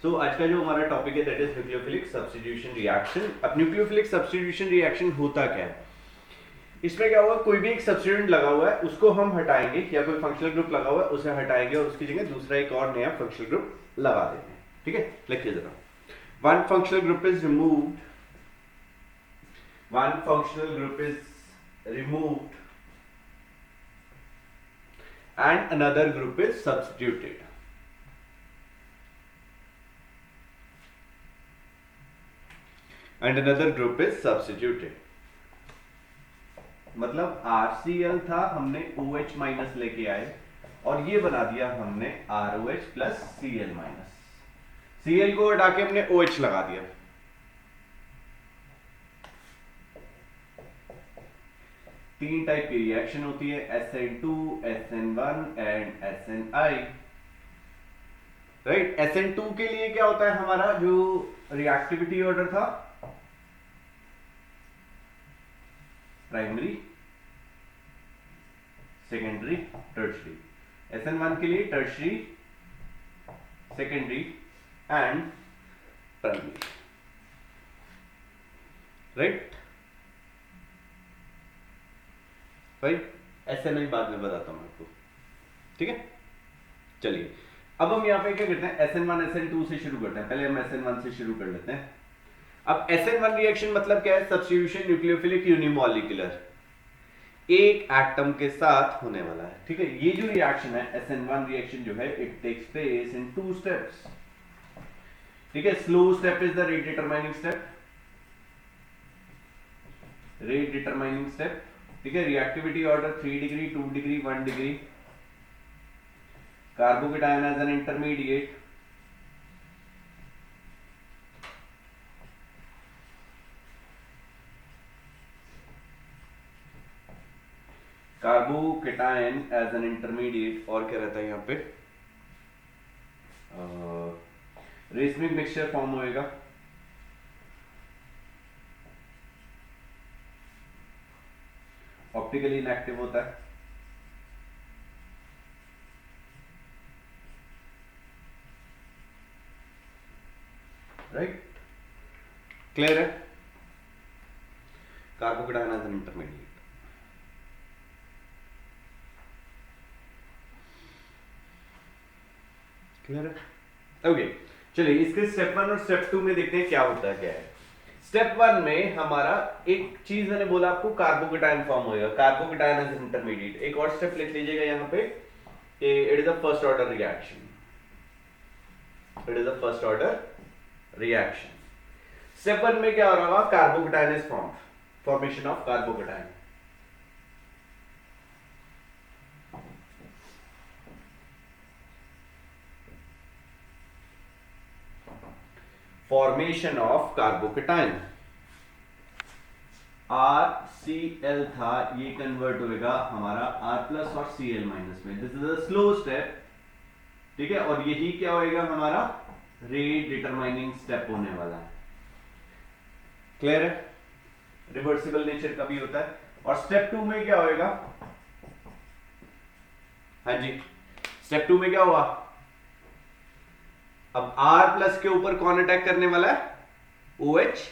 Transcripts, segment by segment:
तो आज का जो हमारा टॉपिक है that is nucleophilic substitution reaction. अब न्यूक्लियोफिलिक सब्स्टिट्यूशन रिएक्शन होता क्या है? इसमें क्या होगा, कोई भी एक सब्स्टिट्यूएंट लगा हुआ है उसको हम हटाएंगे, या कोई फंक्शनल ग्रुप लगा हुआ है उसे हटाएंगे और उसकी जगह दूसरा एक और नया फंक्शनल ग्रुप लगा देते हैं। ठीक है, लिखिए जरा। One functional group is removed, one functional group is removed and another group is substituted. And another group is substituted. मतलब RCl था, हमने OH माइनस लेके आए और ये बना दिया हमने ROH plus Cl minus. Cl को हटा के हमने OH लगा दिया। तीन टाइप की रिएक्शन होती है, SN2, SN1 and SNI। Right, SN2 के लिए क्या होता है, हमारा जो रिएक्टिविटी ऑर्डर था प्राइमरी, सेकेंडरी, टर्शरी। SN1 के लिए tertiary, secondary and primary. Right भाई, SNI बाद में बताता हूं आपको। ठीक है, चलिए अब हम यहाँ पे क्या करते हैं, SN1 SN2 से शुरू करते हैं। पहले हम SN1 से शुरू कर लेते हैं। अब SN1 रिएक्शन मतलब क्या है, सब्स्टिट्यूशन न्यूक्लियोफिलिक यूनिमॉलिक्यूलर, एक एटम के साथ होने वाला है। ठीक है, ये जो रिएक्शन है SN1 रिएक्शन जो है, it takes place in 2 steps. ठीक है, slow step is the rate determining step, rate determining step. ठीक है, reactivity order 3 degree, 2 degree, 1 degree. Carbocation as an intermediate, carbocation as an intermediate. और क्या रहता है यहाँ पे, रेसमिक मिक्सचर फॉर्म होएगा। ऑप्टिकली इनएक्टिव होता है। राइट, क्लियर है? Carbocation as an intermediate. Clear है? ओके, चलिए इसके स्टेप 1 और स्टेप 2 में देखते हैं क्या होता है, क्या है। स्टेप 1 में हमारा एक चीज मैंने बोला आपको, कार्बोकेटायन फॉर्म होएगा, कार्बोकेटायन एज इंटरमीडिएट। एक और स्टेप लिख लीजिएगा यहाँ पे, it is a first order reaction, it is a first order reaction. Step 1 में क्या हो रहा होगा, carbocation is formed, formation of carbocation. Formation of carbocation, RCl था, ये कन्वर्ट होएगा हमारा R प्लस और Cl माइनस में। This is a slow step. ठीक है, और यही क्या होएगा हमारा रेट डिटरमाइनिंग स्टेप होने वाला है। क्लियर है? रिवर्सिबल नेचर का भी होता है। और स्टेप 2 में क्या होएगा, हाँ जी, स्टेप 2 में क्या हुआ, अब R प्लस के ऊपर कौन अटैक करने वाला है, OH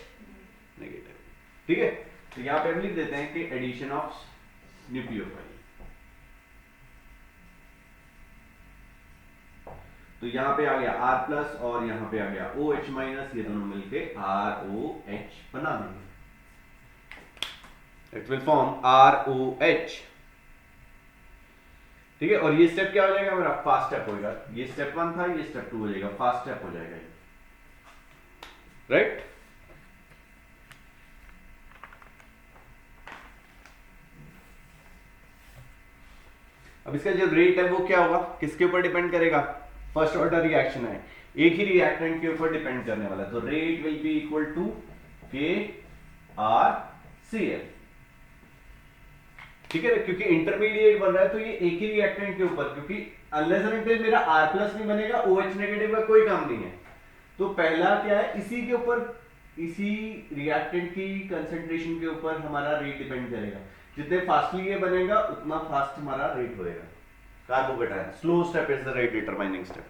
नेगेटिव। ठीक है, तो यहां पे हम लिख देते हैं कि एडिशन ऑफ न्यूक्लियोफाइल। तो यहां पे आ गया R प्लस और यहां पे आ गया OH माइनस, ये दोनों मिलके ROH बना देंगे। It will form ROH। ठीक है, और ये स्टेप क्या हो जाएगा हमारा, फास्ट स्टेप होगा। ये स्टेप 1 था, ये स्टेप 2 हो जाएगा, फास्ट स्टेप हो जाएगा। राइट, अब इसका जो रेट है वो क्या होगा, किसके ऊपर डिपेंड करेगा, फर्स्ट ऑर्डर रिएक्शन है, एक ही रिएक्टेंट के ऊपर डिपेंड करने वाला है। तो rate will be equal to KRCl। ठीक है, क्योंकि इंटरमीडिएट बन रहा है तो ये एक ही रिएक्टेंट के ऊपर, क्योंकि अनलेस एंड अनटिल मेरा R प्लस नहीं बनेगा, OH नेगेटिव का कोई काम नहीं है। तो पहला क्या है, इसी के ऊपर, इसी रिएक्टेंट की कंसंट्रेशन के ऊपर हमारा रेट डिपेंड करेगा। जितने फास्टली ये बनेगा उतना फास्ट हमारा रेट होएगा। Carbocation slow step is the rate determining step.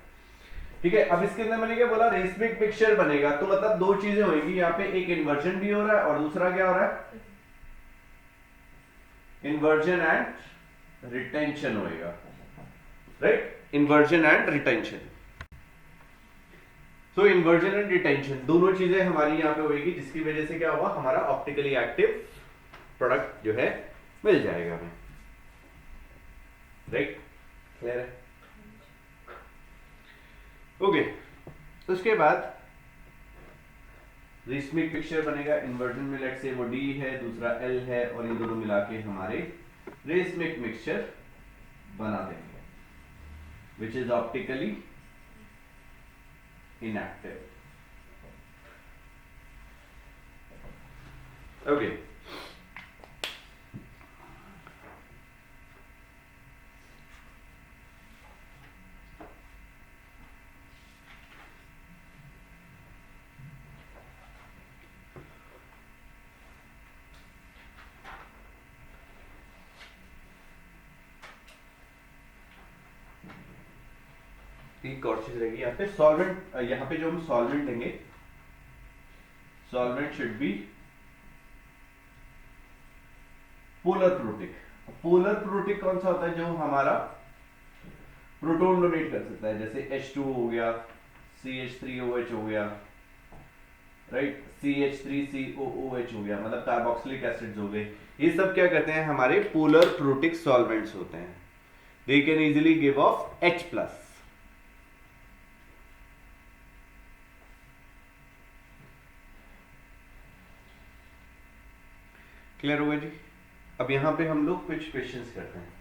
ठीक है, अब इसके अंदर मैंने क्या बोला, रेसमिक मिक्सचर बनेगा, तो मतलब दो चीजें होंगी यहाँ पे, एक इन्वर्जन भी हो रहा है और दूसरा क्या हो रहा है, इन्वर्जन एंड रिटेंशन होएगा, right, inversion and retention. So inversion and retention दोनों चीजें हमारी यहाँ पे होगी, जिसकी वजह से क्या होगा, हमारा ऑप्टिकली एक्टिव प्रोडक्ट जो है मिल जाएगा हमें, राइट, क्लियर है, ओके। उसके बाद रेसमिक पिक्चर बनेगा, इन्वर्जन में लेट से वो डी है, दूसरा एल है, और ये दोनों मिला के हमारे रेसमिक मिक्सचर बना देंगे, which is optically inactive, okay. एक और चीज रहेगी यहाँ पे, सॉल्वेंट, यहाँ पे जो हम सॉल्वेंट देंगे, solvent should be polar protic. Polar protic कौन सा होता है, जो हमारा प्रोटॉन डोनेट कर सकता है, जैसे H2 हो गया, CH3OH हो गया, राइट, CH3COOH हो गया, मतलब कार्बोक्सिलिक एसिड्स हो गए, ये सब क्या करते हैं, हमारे पोलर प्रोटिक सॉल्वेंट्स होते हैं, they can easily give of H+। Clear होगा जी। अब यहां पे हम लोग कुछ क्वेश्चंस करते हैं।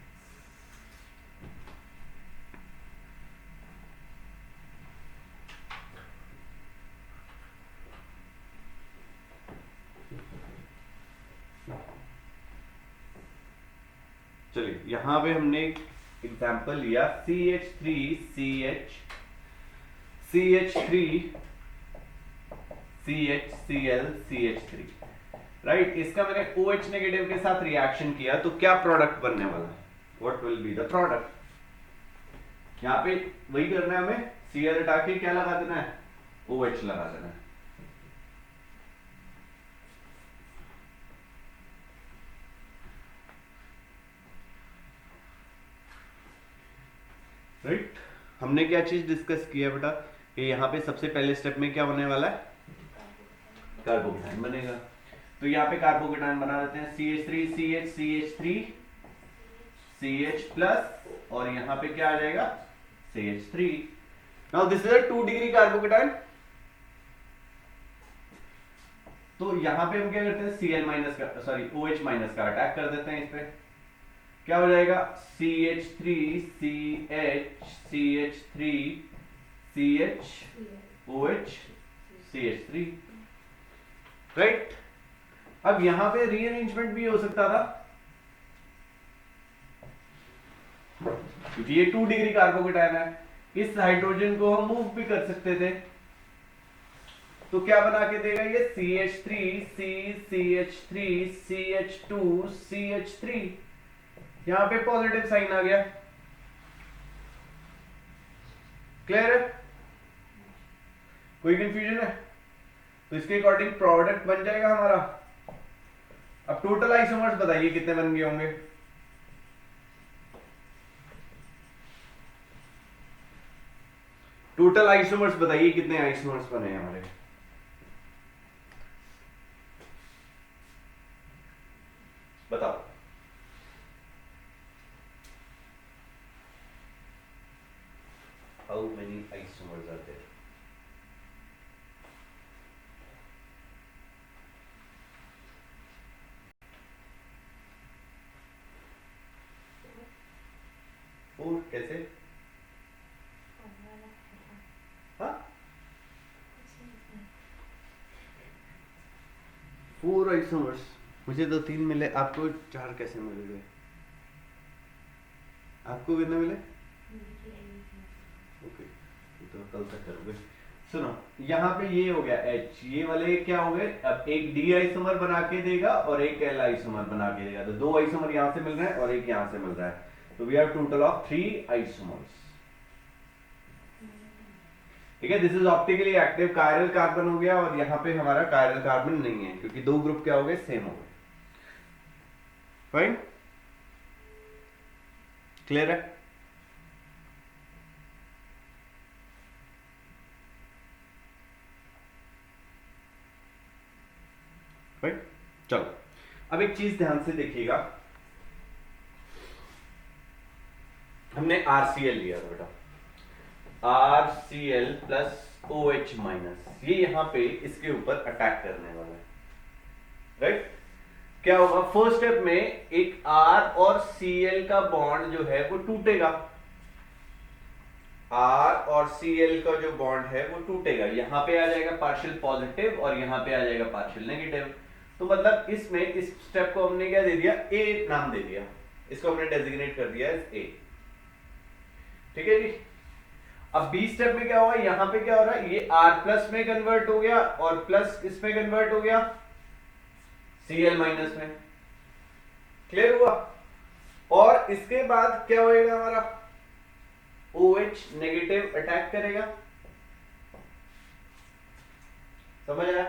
चलिए, यहां पे हमने एग्जांपल लिया CH3CH CH3 CHCl CH3, right, इसका मैंने OH नेगेटिव के साथ रिएक्शन किया, तो क्या प्रोडक्ट बनने वाला है, what will be the product. यहां पे वही करना है हमें, Cl हटा के क्या लगा देना है, OH लगा देना है, राइट। हमने क्या चीज डिस्कस किया बेटा, कि यहाँ पे सबसे पहले स्टेप में क्या बनने वाला है, कार्बोकेटाइन बनेगा, तो यहाँ पे कार्बोकेटाइन बना देते हैं, CH3CH CH3 CH+, और यहाँ पे क्या आ जाएगा, CH3। Now this is a 2 degree carbocation, तो यहाँ पे हम क्या करते हैं, Cl माइनस का, सॉरी OH माइनस का अटैक कर देते हैं इस पे, क्या हो जाएगा, CH3 CH CH3 CH OH CH3, right. अब यहां पे रीअरेंजमेंट भी हो सकता था, क्योंकि ये 2 डिग्री कार्बोकेटाइन है, इस हाइड्रोजन को हम मूव भी कर सकते थे, तो क्या बना के देगा ये, CH3 C CH3 CH2 CH3, यहां पे पॉजिटिव साइन आ गया, क्लियर है, कोई कंफ्यूजन है, तो इसके अकॉर्डिंग प्रोडक्ट बन जाएगा हमारा। अब टोटल आइसोमर्स बताइए कितने बन गए होंगे, टोटल आइसोमर्स बताइए कितने आइसोमर्स बने हैं हमारे, बताओ। How many isomers are there? Four, कैसे, हाँ, 4 आइसोमर्स, मुझे तो 3 मिले, आपको 4 कैसे मिल गए, आपको कितने मिले, ओके, तो कल तक करोगे। सुनो, यहाँ पे ये हो गया H, ये वाले क्या हो गए, अब एक D आइसोमर बना के देगा और एक L आइसोमर बना के देगा, तो 2 आइसोमर यहाँ से मिल रहे हैं और एक यहाँ से मिल रहा है, तो we have total of 3 isomers. ठीक है, this is optically active, chiral carbon हो गया, और यहाँ पे हमारा कायरल कार्बन नहीं है क्योंकि दो ग्रुप क्या हो गए, सेम हो गए। फाइन, क्लियर है? फाइन, चलो अब एक चीज ध्यान से देखिएगा, हमने आरसीएल लिया था बेटा, आरसीएल प्लस OH माइनस, ये यहां पे इसके ऊपर अटैक करने वाला है, राइट? क्या होगा, फर्स्ट स्टेप में एक R और Cl का बॉन्ड जो है वो टूटेगा, R और Cl का जो बॉन्ड है वो टूटेगा, यहां पे आ जाएगा पार्शियल पॉजिटिव और यहां पे आ जाएगा पार्शियल नेगेटिव। तो मतलब इसमें इस स्टेप को हमने क्या दे दिया, A नाम दे दिया, इसको हमने डेजिग्नेट कर दिया एज A। ठीक है जी। अब बी स्टेप में क्या हुआ, यहां पे क्या हो रहा है, ये R प्लस में कन्वर्ट हो गया और प्लस इसमें कन्वर्ट हो गया Cl माइनस में। क्लियर हुआ? और इसके बाद क्या होएगा हमारा, OH नेगेटिव अटैक करेगा, समझ आया?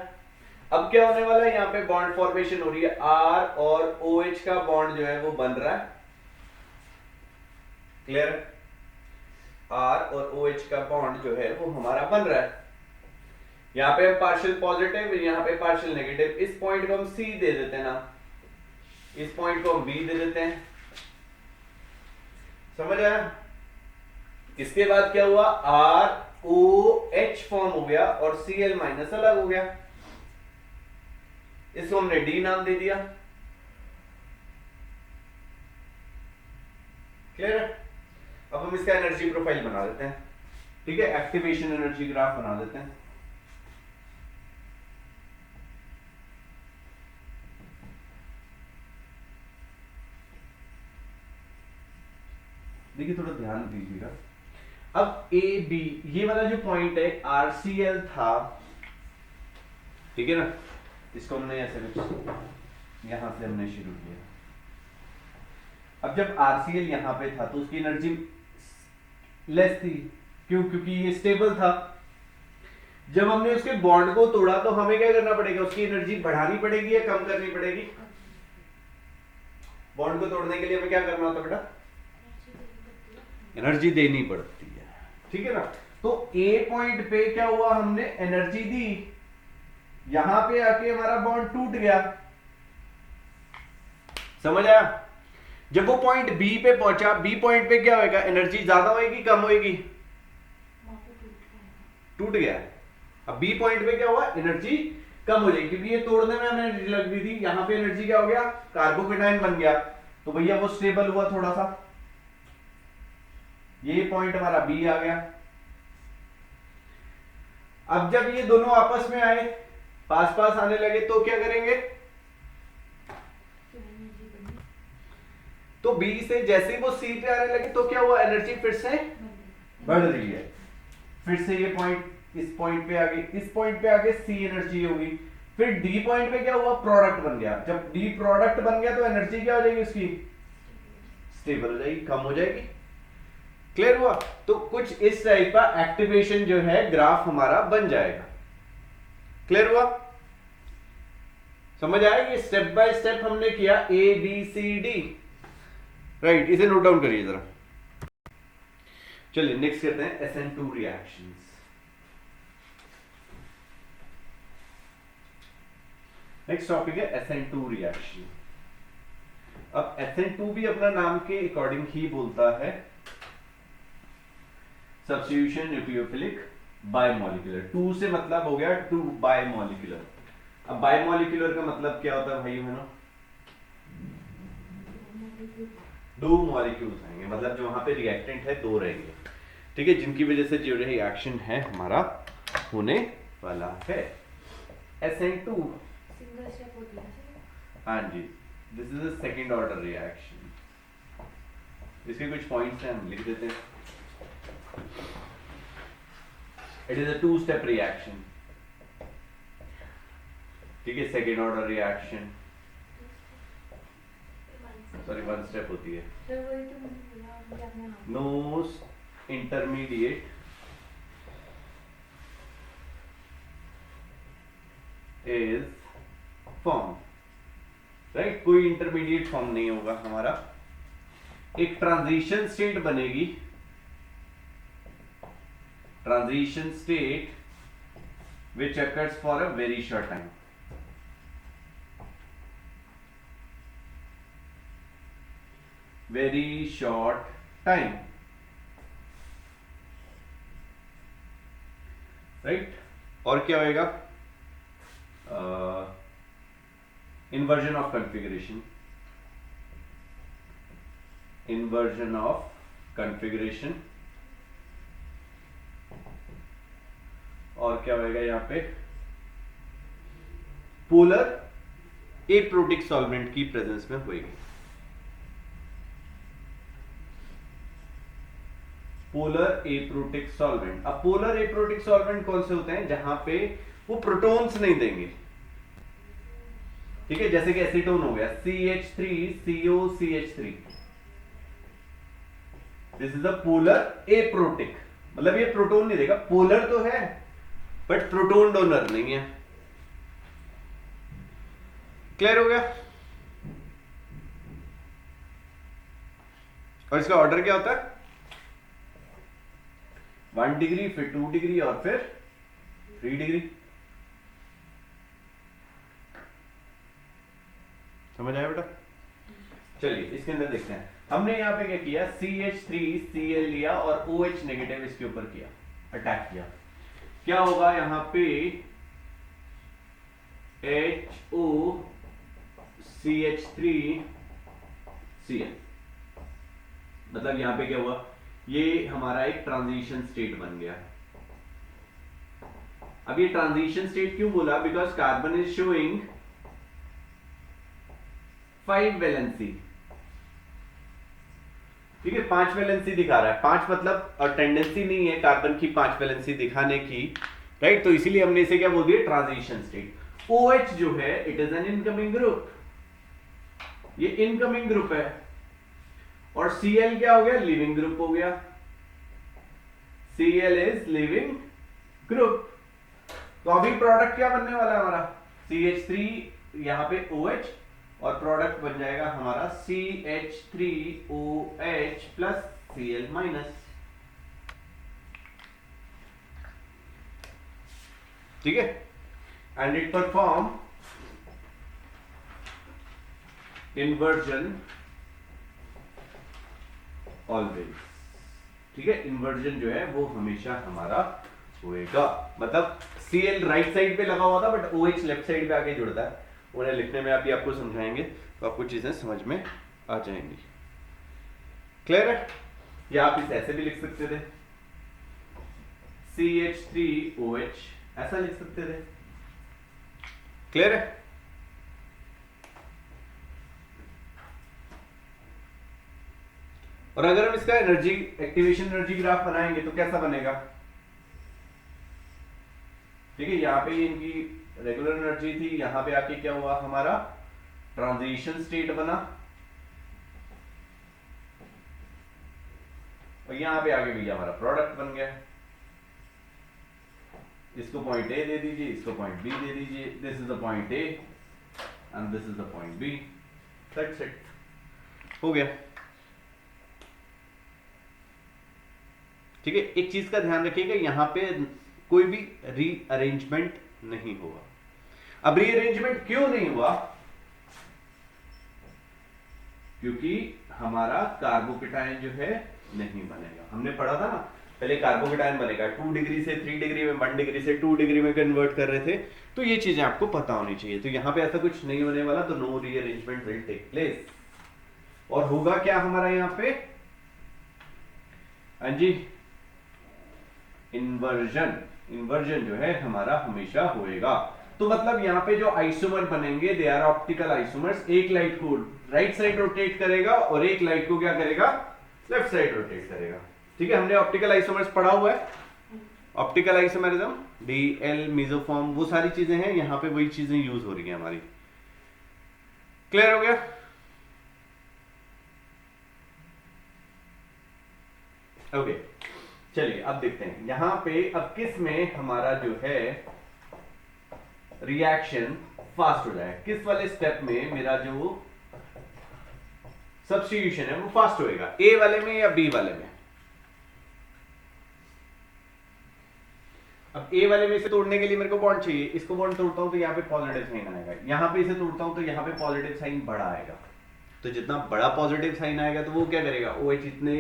अब क्या होने वाला है, यहां पे बॉन्ड फॉर्मेशन हो रही है, R और OH का बॉन्ड जो है वो बन रहा है। क्लियर? R और OH का बॉन्ड जो है वो हमारा बन रहा है, यहां पे हम पार्शियल पॉजिटिव, यहां पे पार्शियल नेगेटिव, इस पॉइंट को हम C दे देते हैं ना, इस पॉइंट को हम B दे देते हैं, समझ आया? इसके बाद क्या हुआ, ROH फॉर्म हो गया और Cl माइनस अलग हो गया, इसको हमने D नाम दे दिया। क्लियर है? अब हम इसका एनर्जी प्रोफाइल बना देते हैं, ठीक है, एक्टिवेशन एनर्जी ग्राफ बना देते हैं। देखिए थोड़ा ध्यान दीजिएगा, अब ए बी ये वाला जो पॉइंट है आरसीएल था, ठीक है ना, इसको हमने ऐसे कुछ यहां से हमने शुरू किया। अब जब आरसीएल यहां पे था तो उसकी एनर्जी लेस थी, क्यों? क्योंकि ये स्टेबल था। जब हमने उसके बॉन्ड को तोड़ा तो हमें क्या करना पड़ेगा, उसकी एनर्जी बढ़ानी पड़ेगी या कम करनी पड़ेगी? बॉन्ड को तोड़ने के लिए हमें क्या करना होता बेटा, एनर्जी देनी पड़ती है, ठीक है ना। तो ए पॉइंट पे क्या हुआ, हमने एनर्जी दी, यहां पे आके हमारा बॉन्ड टूट गया, समझ आया? जब वो पॉइंट बी पे पहुंचा, बी पॉइंट पे क्या होएगा, एनर्जी ज्यादा होएगी कम होएगी, टूट गया। अब बी पॉइंट पे क्या हुआ, एनर्जी कम हो जाएगी, क्योंकि ये तोड़ने में हमें एनर्जी लग रही थी, यहां पे एनर्जी क्या हो गया, कार्बोकेटाइन बन गया, तो भैया वो स्टेबल हुआ थोड़ा सा, ये पॉइंट हमारा बी आ गया। अब जब ये दोनों आपस में आए, पास पास आने लगे, तो क्या करेंगे, तो बी से जैसे ही वो सी पे आने लगे तो क्या हुआ, एनर्जी फिर से बढ़ रही है, फिर से ये पॉइंट इस पॉइंट पे आ गई, इस पॉइंट पे आगे सी एनर्जी होगी, फिर डी पॉइंट पे क्या हुआ, प्रोडक्ट बन गया। जब डी प्रोडक्ट बन गया तो एनर्जी क्या हो जाएगी उसकी, स्टेबल हो जाएगी, कम हो जाएगी। क्लियर हुआ? तो कुछ इस टाइप का एक्टिवेशन जो है ग्राफ हमारा बन जाएगा। क्लियर हुआ? समझ आया? ये स्टेप बाय स्टेप हमने किया, A B C D, right? इसे नोट डाउन करिए जरा। चलिए नेक्स्ट करते हैं SN2 रिएक्शंस। नेक्स्ट टॉपिक है SN2 रिएक्शन। अब SN2 भी अपना नाम के अकॉर्डिंग ही बोलता है सब्स्टिट्यूशन न्यूक्लियोफिलिक बायमॉलिक्यूलर। 2 से मतलब हो गया टू बायमॉलिक्यूलर। अब बायमॉलिक्यूलर का मतलब क्या होता है भाई बहनों, दो मॉलिक्यूल्स आएंगे, मतलब जो वहां पे रिएक्टेंट है दो रहेंगे, ठीक है, जिनकी वजह से जो रिएक्शन है हमारा होने वाला है। SN2 सिंगल स्टेप होती है, हाँ जी, this is a second order reaction. इसके कुछ पॉइंट्स हैं, हम लिख देते हैं। It is a 2 step reaction, ठीक है, second order reaction, sorry 1 step होती है। तो वही तो मैंने बोला, अभी आपने हाँ no intermediate is form, right, कोई इंटरमीडिएट फॉर्म नहीं होगा हमारा, एक ट्रांजिशन स्टेट बनेगी, transition state which occurs for a very short time, very short time, right. और क्या होएगा, inversion of configuration, inversion of configuration, और क्या होएगा यहां पे, पोलर एप्रोटिक सॉल्वेंट की प्रेजेंस में होएगी, पोलर एप्रोटिक सॉल्वेंट। अब पोलर एप्रोटिक सॉल्वेंट कौन से होते हैं, जहां पे वो प्रोटॉन्स नहीं देंगे, ठीक है, जैसे कि एसीटोन हो गया CH3COCH3, this is a polar aprotic, मतलब ये प्रोटॉन नहीं देगा, पोलर तो है बट प्रोटॉन डोनर नहीं है। क्लियर हो गया। और इसका ऑर्डर क्या होता है, 1 डिग्री, फिर 2 डिग्री और फिर 3 डिग्री। समझ आया बेटा। चलिए इसके अंदर देखते हैं, हमने यहां पे क्या किया, CH3Cl लिया और OH नेगेटिव इसके ऊपर किया, अटैक किया, क्या होगा यहां पे HOCH3Cl, मतलब यहां पे क्या हुआ, ये हमारा एक ट्रांजिशन स्टेट बन गया। अब ये ट्रांजिशन स्टेट क्यों बोला, because carbon is showing 5 valency, ठीक है, 5 वैलेंसी दिखा रहा है, 5 मतलब और टेंडेंसी नहीं है कार्बन की 5 वैलेंसी दिखाने की, राइट, तो इसीलिए हमने इसे क्या बोल दिया, ट्रांजिशन स्टेट। OH जो है it is an incoming group, ये इनकमिंग ग्रुप है, और Cl क्या हो गया, लिविंग ग्रुप हो गया, Cl इज लिविंग ग्रुप। तो अभी प्रोडक्ट क्या बनने वाला है हमारा, CH3 यहां पे OH, और प्रोडक्ट बन जाएगा हमारा CH3OH प्लस Cl माइनस, ठीक है, and it perform inversion always, ठीक है, इन्वर्जन जो है वो हमेशा हमारा होएगा, मतलब Cl राइट साइड पे लगा हुआ था बट OH लेफ्ट साइड पे आके जुड़ता है, उन्हें लिखने में अभी आपको समझाएंगे तो आपको चीजें समझ में आ जाएंगी। क्लियर है, या आप इसे ऐसे भी लिख सकते थे, CH3OH ऐसा लिख सकते थे। क्लियर है, और अगर हम इसका एनर्जी एक्टिवेशन एनर्जी ग्राफ बनाएंगे तो कैसा बनेगा, ठीक है, यहां पे इनकी रेगुलर एनर्जी थी, यहां पे आके क्या हुआ, हमारा ट्रांजिशन स्टेट बना, और यहां पे आगे भी हमारा प्रोडक्ट बन गया, इसको पॉइंट ए दे दीजिए, इसको पॉइंट बी दे दीजिए, this is the point A and this is the point B, that's it, हो गया। ठीक है, एक चीज का ध्यान रखिएगा, यहां पे कोई भी रीअरेंजमेंट नहीं होगा। अब रीअरेंजमेंट क्यों नहीं हुआ, क्योंकि हमारा कार्बोकेटायन जो है नहीं बनेगा, हमने पढ़ा था ना पहले, कार्बोकेटायन बनेगा 2 डिग्री से 3 डिग्री में, 1 डिग्री से 2 डिग्री में कन्वर्ट कर रहे थे, तो ये चीजें आपको पता होनी चाहिए। तो यहां पे ऐसा कुछ नहीं होने वाला, तो no rearrangement will take place. और होगा क्या हमारा यहां पे, हाँ जी, इन्वर्जन, इन्वर्जन जो है हमारा हमेशा होएगा। तो मतलब यहां पे जो आइसोमर बनेंगे दे आर ऑप्टिकल आइसोमर्स, एक लाइट को राइट साइड रोटेट करेगा और एक लाइट को क्या करेगा, लेफ्ट साइड रोटेट करेगा। ठीक है, हमने ऑप्टिकल आइसोमर्स पढ़ा हुआ है, ऑप्टिकल आइसोमरिज्म, डीएल, मेसोफॉर्म, वो सारी चीजें हैं, यहां पे वही चीजें यूज हो रही हैं हमारी। क्लियर हो गया। ओके, चलिए अब देखते हैं यहां पे अब किस में हमारा जो है रिएक्शन फास्ट हो जाएगा। किस वाले स्टेप में मेरा जो सब्स्टिट्यूशन है वो फास्ट होएगा, ए वाले में या बी वाले में? अब ए वाले में इसे तोड़ने के लिए मेरे को बॉन्ड चाहिए, इसको बॉन्ड तोड़ता हूं तो यहाँ पे पॉजिटिव साइन आएगा, यहाँ पे इसे तोड़ता हूं तो यहाँ पे पॉजिटिव साइन बड़ा आएगा। तो जितना बड़ा पॉजिटिव साइन आएगा तो वो क्या करेगा, OH इतने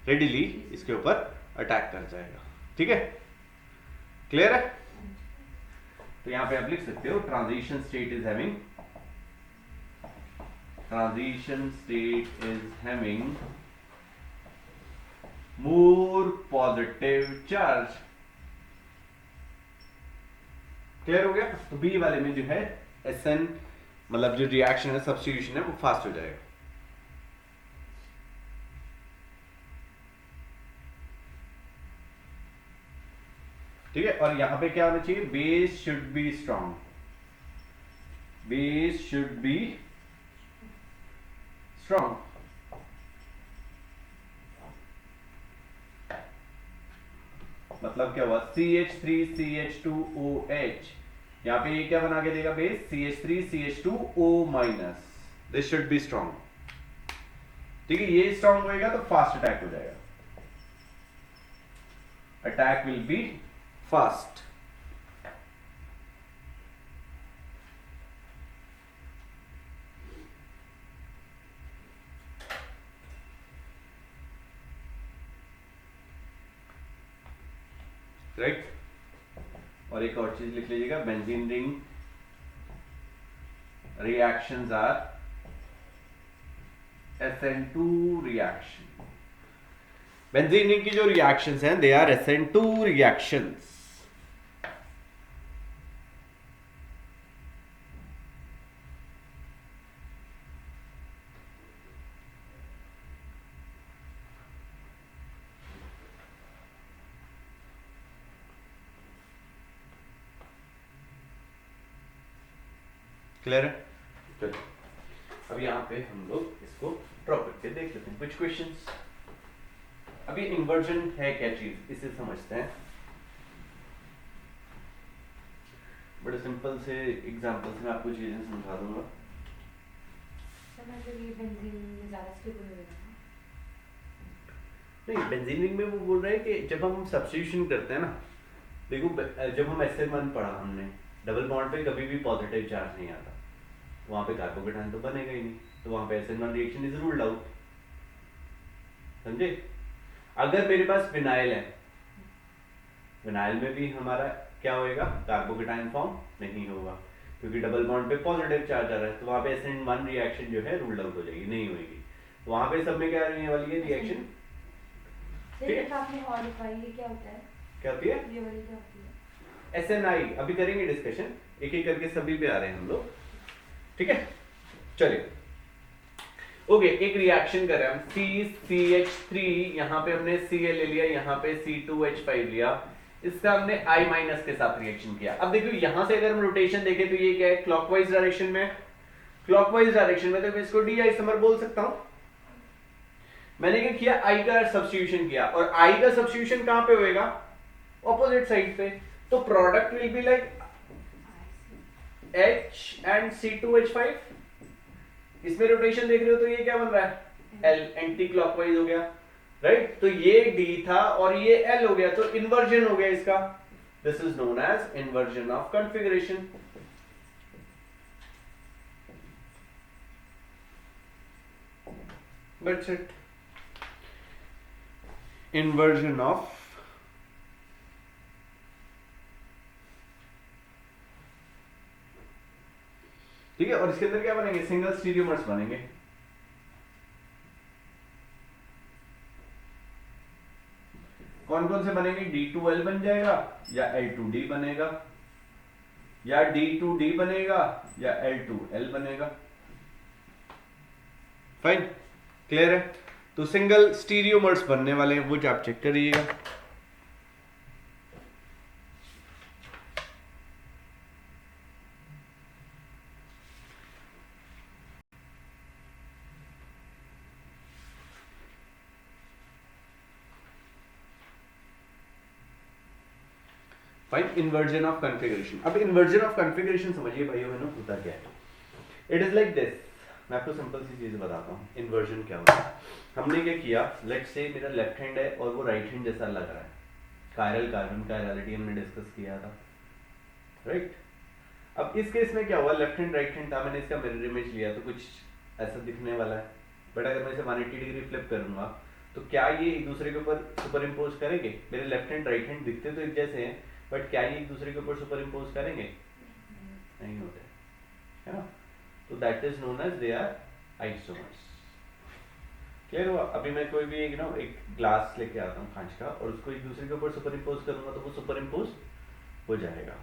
रेडिली इसके ऊपर अटैक कर जाएगा। ठीक है, क्लियर है? तो यहाँ पे आप लिख सकते हो transition state is having more positive charge. Clear हो गया? तो बी वाले में जो है SN मतलब जो रिएक्शन है, सब्स्टिट्यूशन है, वो फास्ट हो जाएगा। ठीक है, और यहां पे क्या होना चाहिए, base should be strong, base should be strong. मतलब क्या हुआ, CH3CH2OH, यहां पे ये क्या बना के देगा base, CH3CH2O-, this should be strong. ठीक है, ये स्ट्रांग होएगा तो फास्ट अटैक हो जाएगा, attack will be fast. Right, और एक और चीज लिख लीजिएगा, benzene ring reactions are SN2 reaction. Benzene ring की जो रिएक्शंस हैं they are SN2 reactions. Clear है? चलिए अब यहाँ पे हम लोग इसको ड्रॉ करके देख लेते हैं कुछ क्वेश्चंस। अभी इन्वर्जन है क्या चीज, इसे समझते हैं। बड़े सिंपल से एग्जांपल से मैं आपको चीजें समझा दूंगा। मतलब ये बेंजीन में ज़्यादा स्टेबल हो जाएगा। नहीं, बेंजीन रिंग में वो बोल रहे हैं कि जब हम सब्स्टिट्यूशन करते हैं ना, देखो जब हम SN1 पढ़ा हमने, डबल बॉन्ड पे कभी भी पॉजिटिव चार्ज नहीं आता, वहां पे कार्बोकेटायन तो बनेगा ही नहीं, तो वहां पे SN1 reaction is ruled out. समझे? अगर मेरे पास विनाइल है, विनाइल में भी हमारा क्या होएगा, कार्बोकेटायन फॉर्म नहीं होगा, क्योंकि डबल बॉन्ड पे पॉजिटिव चार्ज आ रहा है, तो वहां पे SN1 रिएक्शन जो है रूल्ड आउट हो जाएगी, नहीं होगी। तो वहां पे सब में क्या रहने वाली है रिएक्शन। ठीक है, आपने और लिखवाई, ये क्या होता है? क्या होती है ये वाली क्या होती है? SNI, अभी करेंगे डिस्कशन, एक एक करके सभी पे आ रहे हैं हम लोग। ठीक है, चलिए ओके, एक रिएक्शन कर रहे हैं हम, CCH3, यहाँ पे हमने Cl ले लिया, यहाँ पे C2H5 लिया, इसका हमने I- के साथ रिएक्शन किया। अब देखो यहां से अगर हम रोटेशन देखें तो ये क्या है, क्लॉकवाइज डायरेक्शन में, क्लॉकवाइज डायरेक्शन में, तो मैं इसको डी आइसोमर बोल सकता हूं। मैंने क्या किया, I का सब्स्टिट्यूशन किया, और I का सब्स्टिट्यूशन कहां पे होएगा, ऑपोजिट साइड पे, तो product will be like H and C2H5। इसमें रोटेशन देख रहे हो तो ये क्या बन रहा है, L, एंटी क्लॉकवाइज हो गया, राइट? तो ये D था और ये L हो गया, तो इन्वर्जन हो गया इसका। This is known as inversion of configuration. That's it. Inversion of ठीक है, और इसके अंदर क्या बनेंगे, सिंगल स्टीरियोमर्स बनेंगे। कौन कौन से बनेंगे, D2L बन जाएगा, या L2D बनेगा, या D2D बनेगा, या L2L बनेगा। फाइन, क्लियर है? तो सिंगल स्टीरियोमर्स बनने वाले हैं, वो आप चेक करिएगा। Fine, inversion of configuration. अब इन्वर्जन ऑफ कॉन्फ़िगरेशन समझिए भाइयों बहनों होता क्या है। इट इज लाइक दिस, मैं आपको सिंपल सी चीज बताता हूँ इन्वर्जन क्या होता है। हमने क्या किया, लेट्स से मेरा लेफ्ट हैंड है और वो राइट हैंड जैसा लग रहा है, कायरल कार्बन कायरलिटी हमने डिस्कस किया था, राइट। अब इस केस में क्या हुआ, लेफ्ट हैंड राइट हैंड था, मैंने इसका मिरर इमेज लिया तो कुछ ऐसा दिखने वाला है, बट अगर मैं इसे 180 डिग्री फ्लिप करूंगा तो क्या ये एक दूसरे के ऊपर सुपर इम्पोज करेंगे? मेरे लेफ्ट हैंड राइट हैंड दिखते तो एक जैसे हैं, बट क्या ये एक दूसरे के ऊपर सुपर इम्पोज करेंगे? नहीं होते, है ना। तो that is known as they are isomers. Clear हुआ? अभी मैं कोई भी एक ग्लास लेके आता हूँ कांच का और उसको एक दूसरे के ऊपर सुपर इम्पोज करूंगा तो वो सुपर इम्पोज हो जाएगा,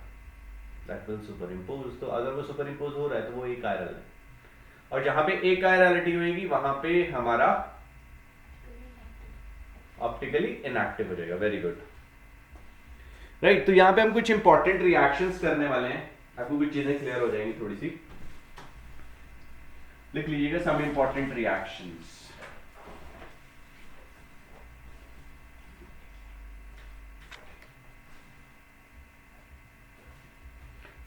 दैट विल सुपर इम्पोज। तो अगर वो सुपर इम्पोज हो रहा है तो वो एक कायरल है, और जहां पे एक कायरलिटी होगी वहां पे हमारा ऑप्टिकली इनएक्टिव हो जाएगा। Very good, right. तो यहां पे हम कुछ इंपॉर्टेंट रिएक्शंस करने वाले हैं, आपको कुछ चीजें क्लियर हो जाएंगी थोड़ी सी, लिख लीजिएगा some important reactions.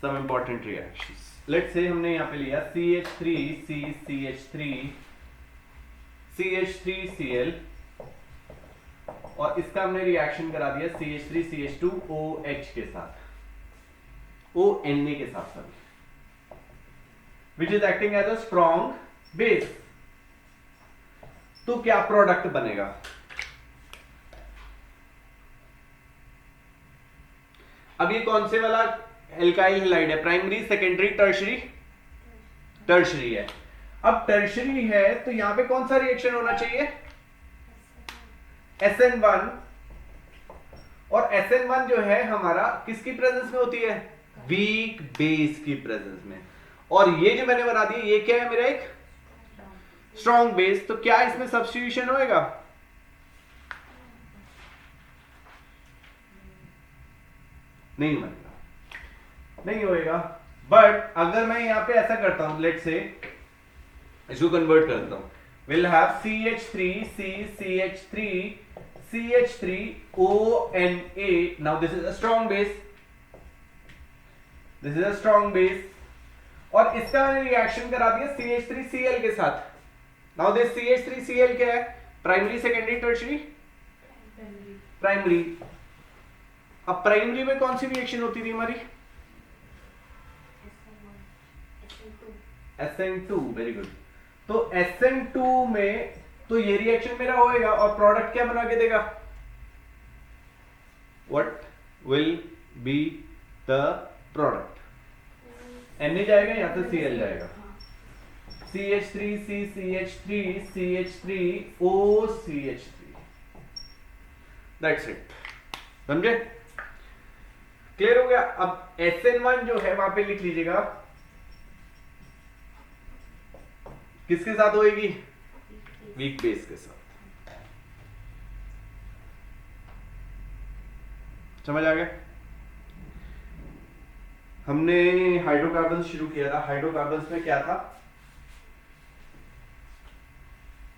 Some important reactions, let's say हमने यहां पे लिया CH3CCH3CH3Cl और इसका हमने रिएक्शन करा दिया CH3CH2OH के साथ, ONA के साथ sorry, which is acting as a strong base. तो क्या प्रोडक्ट बनेगा? अब ये कौन से वाला एल्काइल हैलाइड है? Primary, secondary, tertiary? टर्शरी है। अब टर्शरी है तो यहां पे कौन सा रिएक्शन होना चाहिए? SN1, और SN1 जो है हमारा किसकी प्रेजेंस में होती है? वीक बेस की प्रेजेंस में। और ये जो मैंने बना दिया ये क्या है? मेरा एक स्ट्रॉन्ग बेस। तो क्या इसमें सब्स्टिट्यूशन होएगा? नहीं बनेगा, नहीं होएगा। बट अगर मैं यहां पे ऐसा करता हूं, लेट्स से इसको कन्वर्ट कर देता हूं, will have CH3CCH3CH3ONA। Now this is a strong base, this is a strong base, और इसका मैंने रिएक्शन करा दिया CH3Cl के साथ। नाउ दिस CH3Cl क्या है? Primary, secondary, tertiary? प्राइमरी। अब प्राइमरी में कौन सी रिएक्शन होती थी हमारी? SN2, very good. तो SN2 में तो ये रिएक्शन मेरा होएगा और प्रोडक्ट क्या बना के देगा? What will be the product? Na जाएगा या तो Cl जाएगा, CH3CCH3CH3OCH3, दैट्स इट। समझे? क्लियर हो गया? अब SN1 जो है वहां पे लिख लीजिएगा किसके साथ होएगी? वीक बेस के साथ। समझ आ गया? हमने हाइड्रोकार्बन शुरू किया था, हाइड्रोकार्बन्स में क्या था?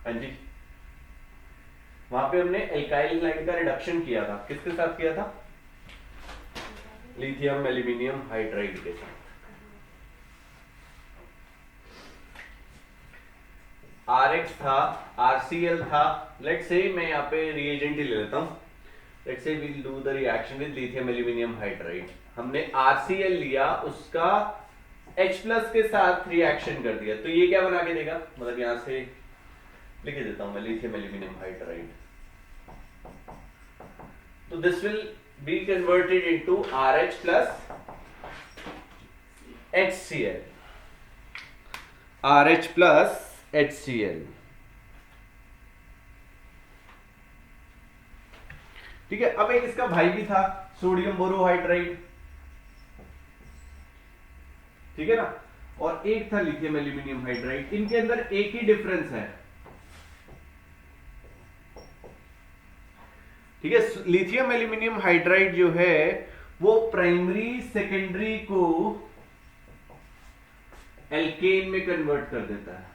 हाँ जी, वहां पे हमने एल्काइल हैलाइड का रिडक्शन किया था, किसके साथ किया था? लिथियम एल्यूमिनियम हाइड्राइड के साथ। RX था, RCl था। लेट्स से मैं यहाँ पे रिएजेंट ही ले लेता हूँ, let's say we'll do the reaction with lithium aluminium hydride. हमने RCl लिया, उसका H+ के साथ रिएक्शन कर दिया, तो ये क्या बना के देगा? मतलब यहां से लिख देता हूं मैं लिथियम एल्यूमिनियम हाइड्राइड। तो this will be converted into RH plus HCl, RH plus HCl। ठीक है। अब एक इसका भाई भी था, सोडियम बोरोहाइड्राइड, ठीक है ना, और एक था लिथियम एल्यूमिनियम हाइड्राइड। इनके अंदर एक ही डिफरेंस है, ठीक है। लिथियम एल्यूमिनियम हाइड्राइड जो है वो प्राइमरी सेकेंडरी को एल्केन में कन्वर्ट कर देता है,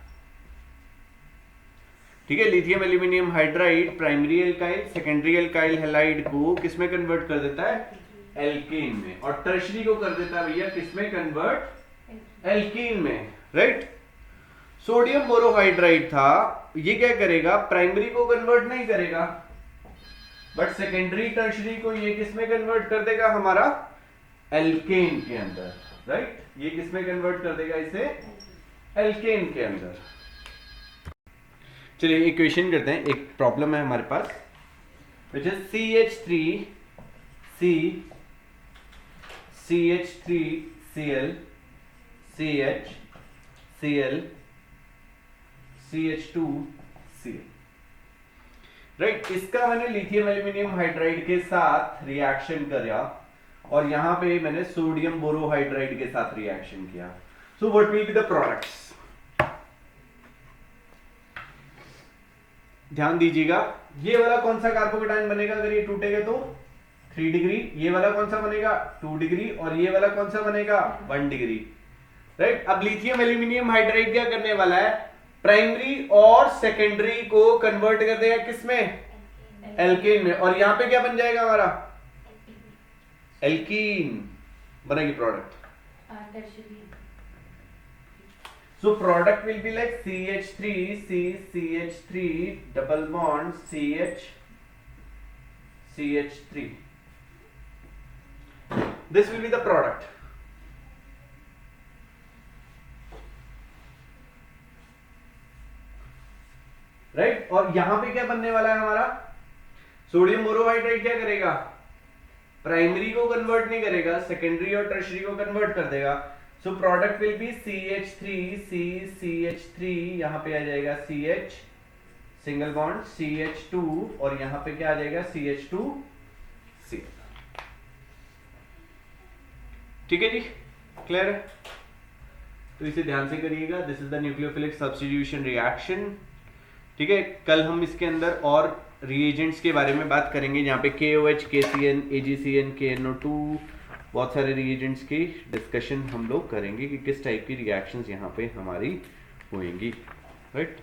ठीक है। Lithium aluminium hydride primary alkyl secondary alkyl halide को किस में कन्वर्ट कर देता है? एल्केन में, और टर्शरी को कर देता है भैया किसमें कन्वर्ट, एल्कीन में, राइट। सोडियम बोरोहाइड्राइड था, ये क्या करेगा, प्राइमरी को कन्वर्ट नहीं करेगा, बट सेकेंडरी टर्शरी को ये किसमें कन्वर्ट कर देगा, हमारा एल्केन के अंदर, राइट। ये किसमें कन्वर्ट कर देगा, इसे एल्केन के अंदर। चलिए इक्वेशन करते हैं, एक प्रॉब्लम है हमारे पास which is CH3C CH3Cl CH Cl CH2Cl, right. इसका मैंने लिथियम एल्यूमिनियम हाइड्राइड के साथ रिएक्शन किया और यहां पे मैंने सोडियम बोरोहाइड्राइड के साथ रिएक्शन किया। So what will be the products, ध्यान दीजिएगा। ये वाला कौन सा कार्बोकेटायन बनेगा अगर ये टूटेगा तो 3 डिग्री, ये वाला कौन सा बनेगा 2 डिग्री, और ये वाला कौन सा बनेगा 1 डिग्री, राइट। अब लिथियम एल्यूमिनियम हाइड्राइड क्या करने वाला है, प्राइमरी और सेकेंडरी को कन्वर्ट कर देगा किसमें, एल्केन में, और यहां पे क्या बन जाएगा हमारा एल्कीन बनेगी product. So product will be like CH3C CH3 double bond CH CH3. This will be the product. Right? और यहां पे क्या बनने वाला है हमारा, सोडियम बोरोहाइड्राइड क्या करेगा, प्राइमरी को कन्वर्ट नहीं करेगा, सेकेंडरी और टर्शरी को कन्वर्ट कर देगा। So product will be CH3C CH3, यहां पे आ जाएगा CH सिंगल बॉन्ड CH2, और यहां पे क्या आ जाएगा CH2C। ठीक है जी, क्लियर है। तो इसे ध्यान से करिएगा, this is the nucleophilic substitution reaction. ठीक है, कल हम इसके अंदर और रिएजेंट्स के बारे में बात करेंगे, जहाँ पे KOH, KCN, AgCN, KNO2, बहुत सारे रिएजेंट्स की डिस्कशन हम लोग करेंगे कि किस टाइप की रिएक्शंस यहाँ पे हमारी होंगी, राइट।